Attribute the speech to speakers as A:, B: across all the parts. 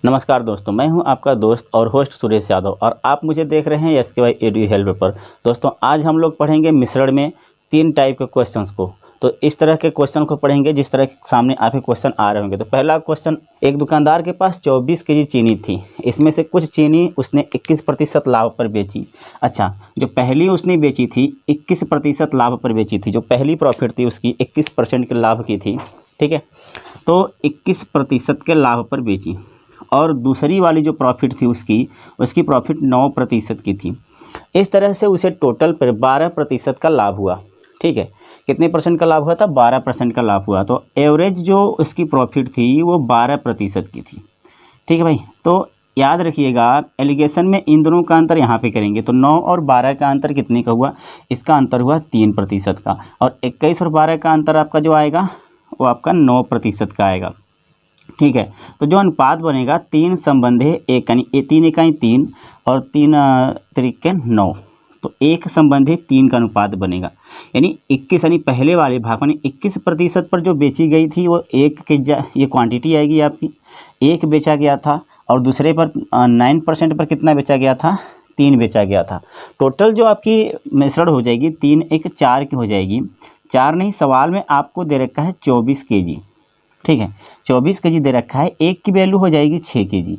A: नमस्कार दोस्तों, मैं हूं आपका दोस्त और होस्ट सुरेश यादव और आप मुझे देख रहे हैं SKY एडू हेल्प पर। दोस्तों आज हम लोग पढ़ेंगे मिश्रण में 3 टाइप के क्वेश्चंस को। तो इस तरह के क्वेश्चन को पढ़ेंगे जिस तरह के सामने आपके क्वेश्चन आ रहे होंगे। तो पहला क्वेश्चन, एक दुकानदार के पास 24 केजी चीनी थी। इसमें से कुछ चीनी उसने 21% लाभ पर बेची। अच्छा, जो पहली उसने बेची थी 21% लाभ पर बेची थी। जो पहली प्रॉफिट थी उसकी 21% के लाभ की थी, ठीक है। तो 21% के लाभ पर बेची और दूसरी वाली जो प्रॉफिट थी उसकी प्रॉफिट 9% की थी। इस तरह से उसे टोटल पर 12% का लाभ हुआ, ठीक है। कितने परसेंट का लाभ हुआ था? 12% का लाभ हुआ। तो एवरेज जो उसकी प्रॉफिट थी वो 12% की थी, ठीक है भाई। तो याद रखिएगा, एलिगेशन में इन दोनों का अंतर यहाँ पे करेंगे तो 9 और 12 का अंतर कितने का हुआ? इसका अंतर हुआ 3% का। और 21 और 12 का अंतर आपका जो आएगा वो आपका 9% का आएगा, ठीक है। तो जो अनुपात बनेगा 3 संबंधे 1 यानी 3 इकाई 3 और 3 त्रिके 9, तो 1 संबंधे 3 का अनुपात बनेगा। यानी 21 यानी पहले वाले भाग यानी 21% पर जो बेची गई थी वो 1 के ये क्वांटिटी आएगी आपकी, 1 बेचा गया था। और दूसरे पर 9% पर कितना बेचा गया था? 3 बेचा गया था। टोटल जो आपकी मिश्रण हो जाएगी 3 1 4 की हो जाएगी। 4 नहीं, सवाल में आपको दे रखा है 24 केजी, ठीक है। 24 केजी दे रखा है, 1 की वैल्यू हो जाएगी 6 केजी,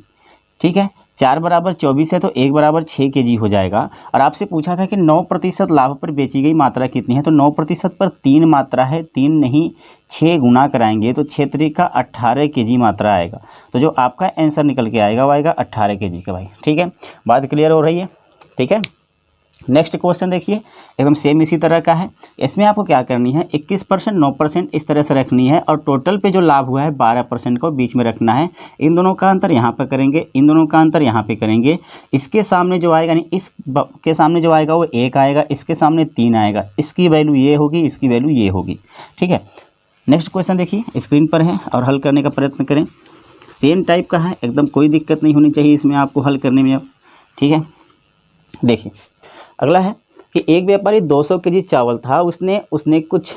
A: ठीक है। 4 बराबर 24 है तो 1 बराबर 6 केजी हो जाएगा। और आपसे पूछा था कि 9% लाभ पर बेची गई मात्रा कितनी है, तो 9% पर 3 मात्रा है, 3 नहीं 6 गुना कराएंगे तो 6 त्रिका 18 केजी मात्रा आएगा। तो जो आपका आंसर निकल के आएगा वो आएगा 18 केजी का भाई, ठीक है। बात क्लियर हो रही है, ठीक है। नेक्स्ट क्वेश्चन देखिए, एकदम सेम इसी तरह का है। इसमें आपको क्या करनी है, 21% 9% इस तरह से रखनी है और टोटल पे जो लाभ हुआ है 12% को बीच में रखना है। इन दोनों का अंतर यहाँ पर करेंगे, इन दोनों का अंतर यहाँ पे करेंगे। इसके सामने जो आएगा यानी इसके सामने जो आएगा वो 1 आएगा, इसके सामने 3 आएगा। इसकी वैल्यू ये होगी, इसकी वैल्यू ये होगी, ठीक है। नेक्स्ट क्वेश्चन देखिए, स्क्रीन पर है और हल करने का प्रयत्न करें। सेम टाइप का है, एकदम कोई दिक्कत नहीं होनी चाहिए इसमें आपको हल करने में अब, ठीक है। देखिए अगला है कि एक व्यापारी 200 केजी चावल था, उसने कुछ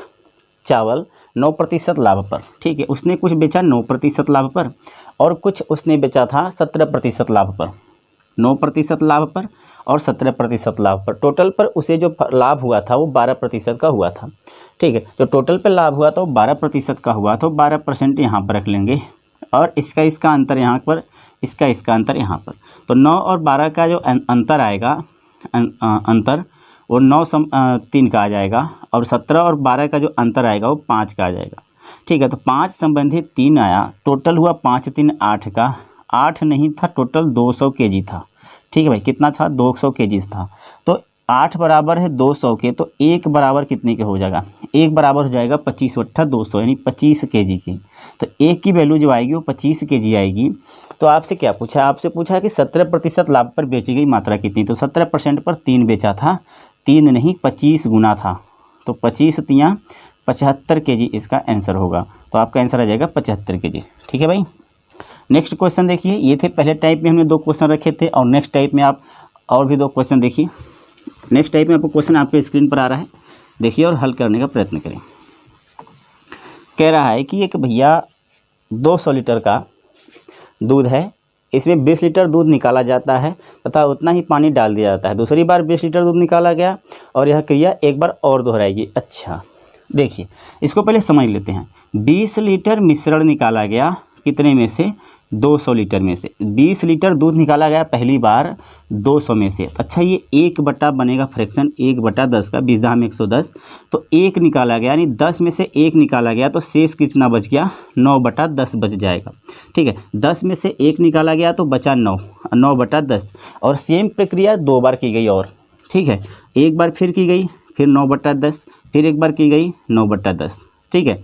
A: चावल 9% लाभ पर, ठीक है। उसने कुछ बेचा 9% लाभ पर और कुछ उसने बेचा था 17% लाभ पर। 9% लाभ पर और 17% लाभ पर, टोटल पर उसे जो लाभ हुआ था वो 12% का हुआ था, ठीक है। जो टोटल पर लाभ हुआ था वो 12% का हुआ, तो 12% यहाँ पर रख लेंगे और इसका अंतर यहाँ पर, इसका अंतर यहाँ पर। तो 9 और 12 का जो अंतर आएगा अंतर वो 9 3 का आ जाएगा और 17 और 12 का जो अंतर आएगा वो 5 का आ जाएगा, ठीक है। तो 5 संबंधित 3 आया, टोटल हुआ 5 3 8 का। 8 नहीं था, टोटल 200 केजी था, ठीक है भाई। कितना था? 200 केजी था। तो 8 बराबर है 200 के, तो 1 बराबर कितने के हो जाएगा? 1 बराबर हो जाएगा 25 × 200 यानी 25 केजी की। तो 1 की वैल्यू जो आएगी वो 25 केजी आएगी। तो आपसे क्या पूछा? आपसे पूछा कि 17% लाभ पर बेची गई मात्रा कितनी। तो 17% पर 3 बेचा था, 3 नहीं 25 गुना था, तो 25 × 75 केजी इसका आंसर होगा। तो आपका आंसर आ जाएगा 75 केजी, ठीक है भाई। नेक्स्ट क्वेश्चन देखिए, ये थे पहले टाइप में हमने 2 क्वेश्चन रखे थे और नेक्स्ट टाइप में आप और भी 2 क्वेश्चन देखिए। नेक्स्ट टाइप में आपको क्वेश्चन आपके स्क्रीन पर आ रहा है, देखिए और हल करने का प्रयत्न करें। कह रहा है कि एक भैया 200 लीटर का दूध है, इसमें 20 लीटर दूध निकाला जाता है तथा उतना ही पानी डाल दिया जाता है। दूसरी बार 20 लीटर दूध निकाला गया और यह क्रिया एक बार और दोहराएगी। अच्छा देखिए, इसको पहले समझ लेते हैं। 20 लीटर मिश्रण निकाला गया, कितने में से? 200 लीटर में से। 20 लीटर दूध निकाला गया पहली बार 200 में से। अच्छा, ये 1 बटा बनेगा फ्रैक्शन 1/10 का, 20 में 110। तो 1 निकाला गया यानी 10 में से 1 निकाला गया तो शेष कितना बच गया? 9/10 बच जाएगा, ठीक है। 10 में से 1 निकाला गया तो बचा 9/10। और सेम प्रक्रिया 2 बार की गई और, ठीक है। एक बार फिर की गई, फिर 9/10, फिर एक बार की गई 9/10, ठीक है।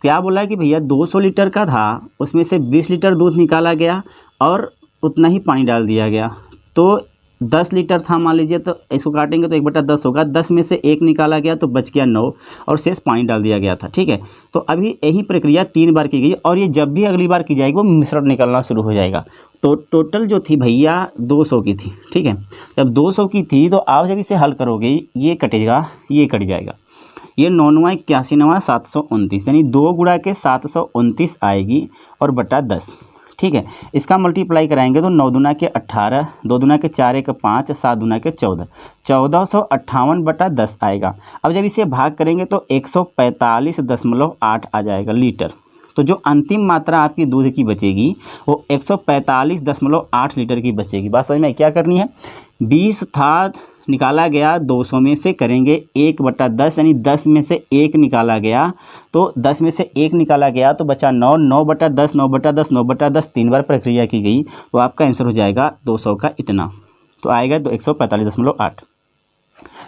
A: क्या बोला है कि भैया 200 लीटर का था, उसमें से 20 लीटर दूध निकाला गया और उतना ही पानी डाल दिया गया। तो 10 लीटर था मान लीजिए, तो इसको काटेंगे तो 1/10 होगा। 10 में से 1 निकाला गया तो बच गया 9 और शेष पानी डाल दिया गया था, ठीक है। तो अभी यही प्रक्रिया 3 बार की गई और ये जब भी अगली बार की जाएगी वो मिश्रण निकलना शुरू हो जाएगा। तो टोटल जो थी भैया 200 की थी, ठीक है। जब 200 की थी तो आप जब इसे हल करोगे ये कटेगा, ये कट जाएगा। ये 9 81 729 यानी 2 गुणा के 729 आएगी और बटा 10, ठीक है। इसका मल्टीप्लाई कराएंगे तो 9 दूना के 18, 2 दूना के 4 1 5, 7 दूना के 14, 1458/10 आएगा। अब जब इसे भाग करेंगे तो 145.8 आ जाएगा लीटर। तो जो अंतिम मात्रा आपकी दूध की बचेगी वो 145.8 लीटर की बचेगी। बात समझ में क्या करनी है, 20 था निकाला गया 200 में से, करेंगे 1/10 यानी 10 में से 1 निकाला गया, तो 10 में से 1 निकाला गया तो बचा 9, 9/10, 9/10, 9/10, 3 बार प्रक्रिया की गई तो आपका आंसर हो जाएगा 200 का इतना, तो आएगा 145.8।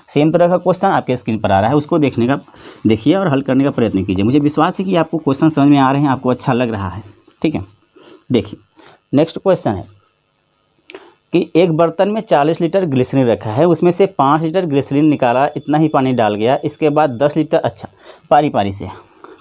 A: सेम तरह का क्वेश्चन आपके स्क्रीन पर आ रहा है, उसको देखने का देखिए और हल करने का प्रयत्न कीजिए। मुझे विश्वास है कि आपको क्वेश्चन समझ में आ रहे हैं, आपको अच्छा लग रहा है, ठीक है। देखिए नेक्स्ट क्वेश्चन है कि एक बर्तन में 40 लीटर ग्लिसरीन रखा है, उसमें से 5 लीटर ग्लिसरीन निकाला, इतना ही पानी डाल गया, इसके बाद 10 लीटर, अच्छा पारी पारी से,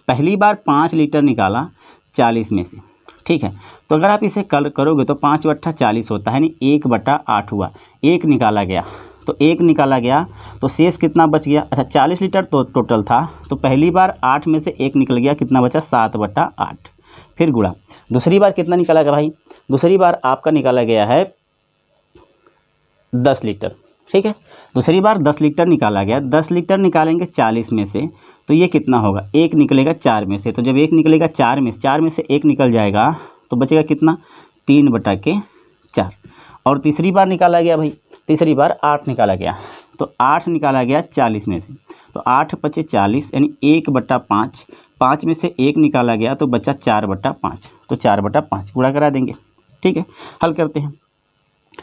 A: पहली बार 5 लीटर निकाला 40 में से, ठीक है। तो अगर आप इसे करोगे तो 5 बट्ठा 40 होता है, यानी 1/8 हुआ, 1 निकाला गया, तो 1 निकाला गया तो शेष कितना बच गया, अच्छा 40 लीटर तो टोटल था, तो पहली बार 8 में से 1 निकल गया, कितना बचा 7/8, फिर गुणा, दूसरी बार कितना निकाला गया भाई, दूसरी बार आपका निकाला गया है 10 लीटर, ठीक है। दूसरी बार 10 लीटर निकाला गया, 10 लीटर निकालेंगे 40 में से तो ये कितना होगा, 1 निकलेगा 4 में से, तो जब 1 निकलेगा 4 में से 1 निकल जाएगा तो बचेगा कितना 3/4। और तीसरी बार निकाला गया भाई, तीसरी बार 8 निकाला गया, तो 8 निकाला गया 40 में से, तो 8 बचे 40 यानी 1/5, 5 में से 1 निकाला गया तो बचा 4/5, तो 4/5 गुणा करा देंगे, ठीक है। हल करते हैं,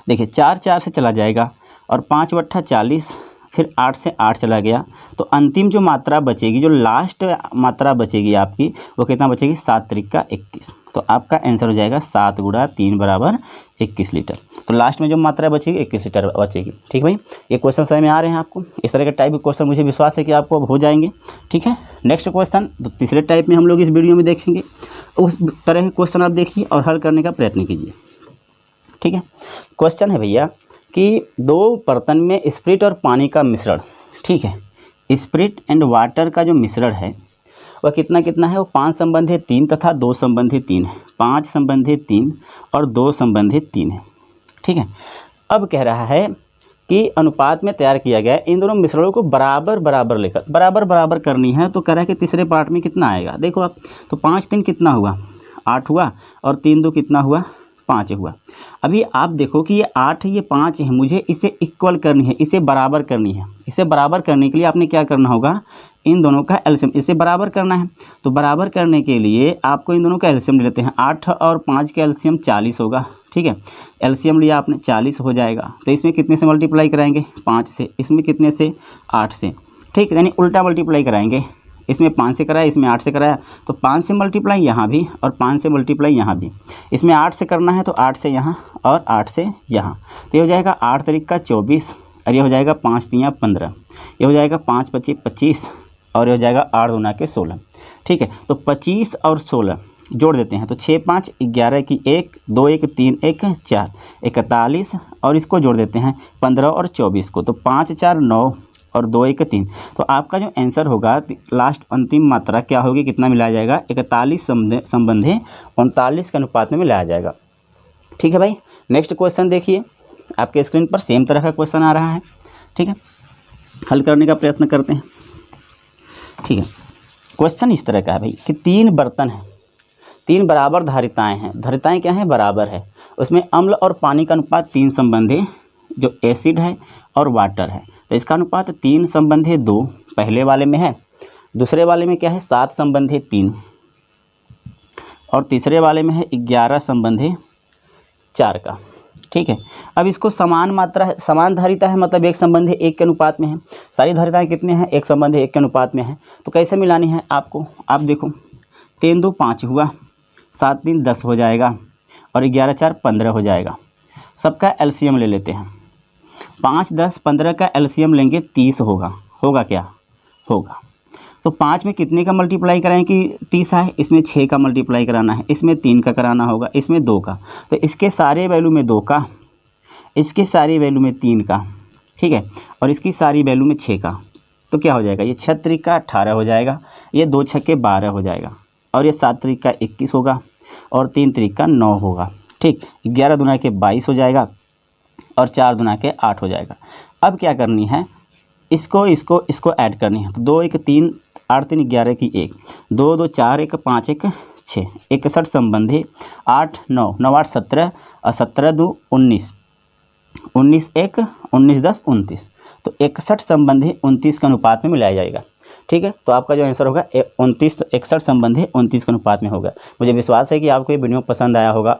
A: देखिए 4 4 से चला जाएगा और 5/40, फिर 8 से 8 चला गया, तो अंतिम जो मात्रा बचेगी, जो लास्ट मात्रा बचेगी आपकी, वो कितना बचेगी 7 त्रिका 21, तो आपका आंसर हो जाएगा 7 × 3 = 21 लीटर। तो लास्ट में जो मात्रा बचेगी 21 लीटर बचेगी, ठीक भाई। ये क्वेश्चन समझ में आ रहे हैं आपको, इस तरह के टाइप के क्वेश्चन मुझे विश्वास है कि आपको अब हो जाएंगे, ठीक है। नेक्स्ट क्वेश्चन तो तीसरे टाइप में हम लोग इस वीडियो में देखेंगे, उस तरह के क्वेश्चन आप देखिए और हल करने का प्रयत्न कीजिए, ठीक है। क्वेश्चन है भैया कि 2 बर्तन में स्प्रिट और पानी का मिश्रण, ठीक है, स्प्रिट एंड वाटर का जो मिश्रण है वह कितना कितना है, वो 5 संबंधी 3 तथा 2 संबंधी 3 है, 5 संबंधी 3 और 2 संबंधी 3 है, ठीक है। अब कह रहा है कि अनुपात में तैयार किया गया, इन दोनों मिश्रणों को बराबर बराबर लेकर बराबर करनी है, तो कह रहा है कि तीसरे पार्ट में कितना आएगा, देखो आप, तो 5 3 कितना हुआ 8 हुआ और 3 2 कितना हुआ 5 हुआ। अभी आप देखो कि ये 8 ये 5 है, मुझे इसे इक्वल करनी है, इसे बराबर करनी है। इसे बराबर करने के लिए आपने क्या करना होगा, इन दोनों का एलसीएम, इसे बराबर करना है, तो बराबर करने के लिए आपको इन दोनों का एलसीएम ले लेते हैं। 8 और 5 का एलसीएम 40 होगा, ठीक है। एलसीएम लिया आपने 40 हो जाएगा, तो इसमें कितने से मल्टीप्लाई कराएंगे 5 से, इसमें कितने से 8 से, ठीक, यानी उल्टा मल्टीप्लाई कराएंगे, इसमें 5 से कराया, इसमें 8 से कराया, तो 5 से मल्टीप्लाई यहाँ भी और 5 से मल्टीप्लाई यहाँ भी, इसमें 8 से करना है तो 8 से यहाँ और 8 से यहाँ, तो ये हो जाएगा 8 त्रिका 24 और ये हो जाएगा 5 तियाँ 15, ये हो जाएगा 5 पच्चीस 25 और ये हो जाएगा 8 दूना के 16, ठीक है। तो 25 और 16 जोड़ देते हैं, तो 6 5 11 की 1 2 1 3 1 4 41 और इसको जोड़ देते हैं 15 और 24 को, तो 5 4 9 और 2 1 3, तो आपका जो आंसर होगा लास्ट अंतिम मात्रा क्या होगी, कितना मिलाया जाएगा 41 संबंधी 39 के अनुपात में मिलाया जाएगा, ठीक है भाई। नेक्स्ट क्वेश्चन देखिए, आपके स्क्रीन पर सेम तरह का क्वेश्चन आ रहा है, ठीक है। हल करने का प्रयत्न करते हैं, ठीक है। क्वेश्चन इस तरह का है भाई कि 3 बर्तन हैं, 3 बराबर धारिताएँ हैं, धारिताएँ क्या हैं बराबर है, उसमें अम्ल और पानी का अनुपात 3 संबंधी, जो एसिड है और वाटर है, तो इसका अनुपात 3 संबंधी 2 पहले वाले में है, दूसरे वाले में क्या है 7 संबंधी 3 और तीसरे वाले में है 11 संबंधी 4 का, ठीक है। अब इसको समान मात्रा है, समान धारिता है, मतलब 1 संबंधी 1 के अनुपात में है, सारी धारिताएं कितने हैं 1 संबंधी 1 के अनुपात में है, तो कैसे मिलानी है आपको, आप देखो 3 2 5 हुआ, 7 3 10 हो जाएगा और 11 4 15 हो जाएगा। सबका एलसीएम ले लेते हैं, 5 10 15 का एलसीएम लेंगे 30 होगा, होगा क्या होगा, तो 5 में कितने का मल्टीप्लाई कराएं कि 30 है, इसमें 6 का मल्टीप्लाई कराना है, इसमें 3 का कराना होगा, इसमें 2 का, तो इसके सारे वैल्यू में 2 का, इसकी सारी वैल्यू में 3 का, ठीक है, और इसकी सारी वैल्यू में 6 का, तो क्या हो जाएगा, ये 6 त्रिका 18 हो जाएगा, ये 2 छक्के 12 हो जाएगा और ये 7 त्रिका 21 होगा और 3 3 का 9 होगा। ठीक, 11 दूना के 22 हो जाएगा और 4 दूना के 8 हो जाएगा। अब क्या करनी है, इसको ऐड करनी है। तो 2 1 3 8 3 11 की 1, 2 2 4 1 5 1 6, 61 संबंधी 8 9 9 8 17 और 17 2 19, 19 1 19 10 29। तो 61 संबंधी 29 के अनुपात में मिलाया जाएगा। ठीक है, तो आपका जो आंसर होगा 29 61 संबंधी 29 के अनुपात में होगा। मुझे विश्वास है कि आपको ये वीडियो पसंद आया होगा।